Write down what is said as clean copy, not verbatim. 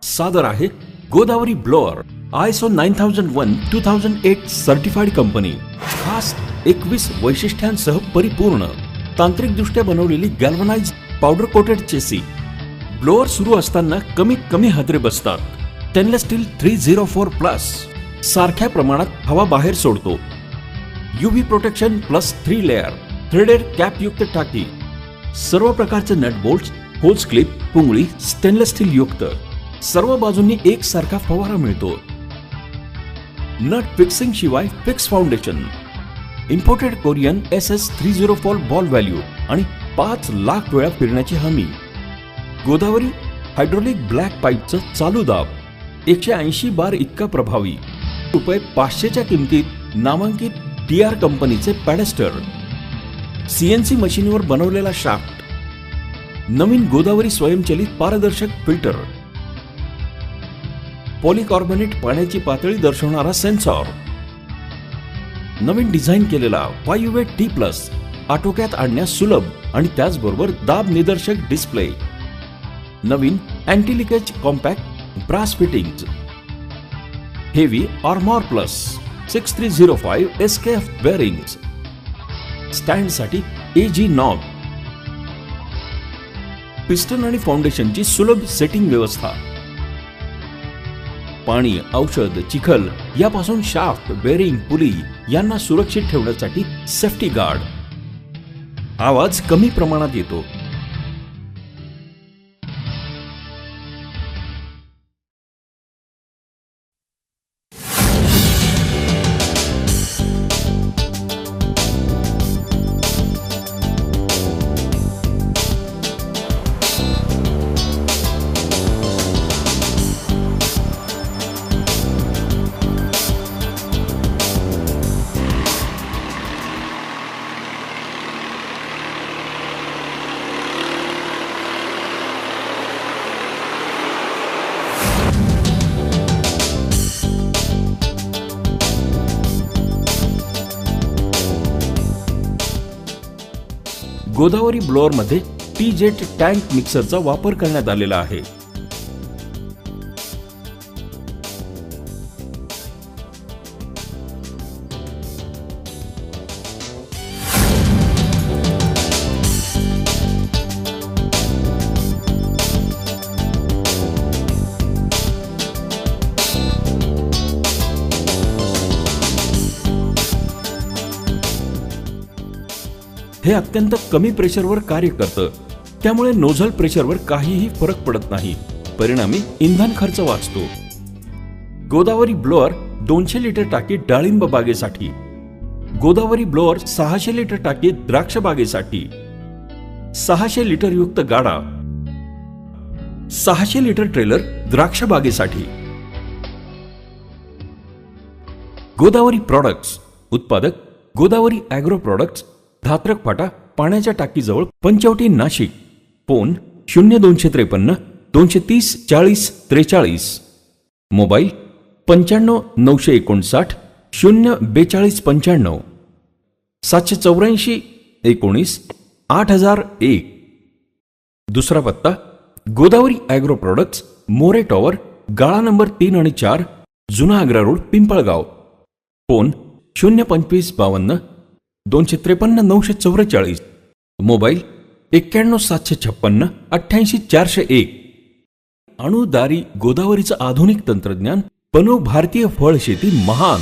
सादर आहे Godavari blower ISO 9001:2008 certified company. खास 21 वैशिष्ट्यांसह परिपूर्ण तांत्रिक दृष्ट्या बनवलेली गॅल्वनाइज्ड पावडर कोटेड चेसी. ब्लोअर सुरू असताना कमी हादरे बसतात. स्टेनलेस स्टील 304+ सारख्या प्रमाणात हवा बाहेर सोडतो. UV protection plus 3 layer threaded cap युक्त टाकी. सर्व प्रकारचे नट बोल्ट, होल्स क्लिप, पुंगळी स्टेनलेस स्टील युक्त. सर्व बाजूंनी एक सारखा फवारा मिळतो. नट फिक्सिंग शिवाय fix foundation. Imported Korean SS304 ball valve आणि 5 लाख वेळा फिरण्याची हमी. गोदावरी हायड्रोलिक ब्लॅक पाईपचं चालू दाब 180 बार इतका प्रभावी. ₹500च्या किमतीत नामांकित TR कंपनीचे पॅडेस्टर. CNC मशीनवर बनवलेला शाफ्ट. नवीन गोदावरी स्वयंचलित पारदर्शक फिल्टर. पॉलिकार्बोनेट पाण्याची पातळी दर्शवणारा सेन्सॉर. नवीन डिझाईन केलेला 5way T+ आटोक्यात आणण्यास सुलभ आणि त्याचबरोबर दाब निदर्शक डिस्प्ले. नवीन anti leakage compact brass fittings. Heavy armour plus 6305 SKF bearings. स्टँडसाठी AG नॉब. पिस्टन आणि फाउंडेशनची सुलभ सेटिंग व्यवस्था. पाणी, औषध, चिखल यापासून शाफ्ट, बेअरिंग, पुली यांना सुरक्षित ठेवण्यासाठी सेफ्टी गार्ड. आवाज कमी प्रमाणात येतो. गोदावरी ब्लोअरमध्ये T-जेट टँक मिक्सरचा वापर करण्यात आलेला आहे. हे अत्यंत कमी प्रेशरवर कार्य करतं, त्यामुळे नोझल प्रेशरवर काहीही फरक पडत नाही. परिणामी इंधन खर्च वाचतो. गोदावरी ब्लोअर 200 लिटर टाकी डाळिंब बागेसाठी. गोदावरी ब्लोअर 600 लिटर टाकी द्राक्ष बागेसाठी. 600 लिटर युक्त गाडा. 600 लिटर ट्रेलर द्राक्ष बागेसाठी. गोदावरी प्रॉडक्ट्स. उत्पादक गोदावरी ॲग्रो प्रॉडक्ट्स, धात्रक फाटा, पाण्याच्या टाकीजवळ, पंचवटी, नाशिक. फोन 0253 230 40 43. मोबाईल 95 959 042 95 784 19 8001. दुसरा पत्ता Godavari agro products, More tower, गाळा नंबर 3 आणि 4, जुना Agra road, Pimpalgaon. Phone 02552 253 944. Mobile 91 756 88 401. अणुदारी गोदावरीचं आधुनिक तंत्रज्ञान बनवू भारतीय फळ शेती महान.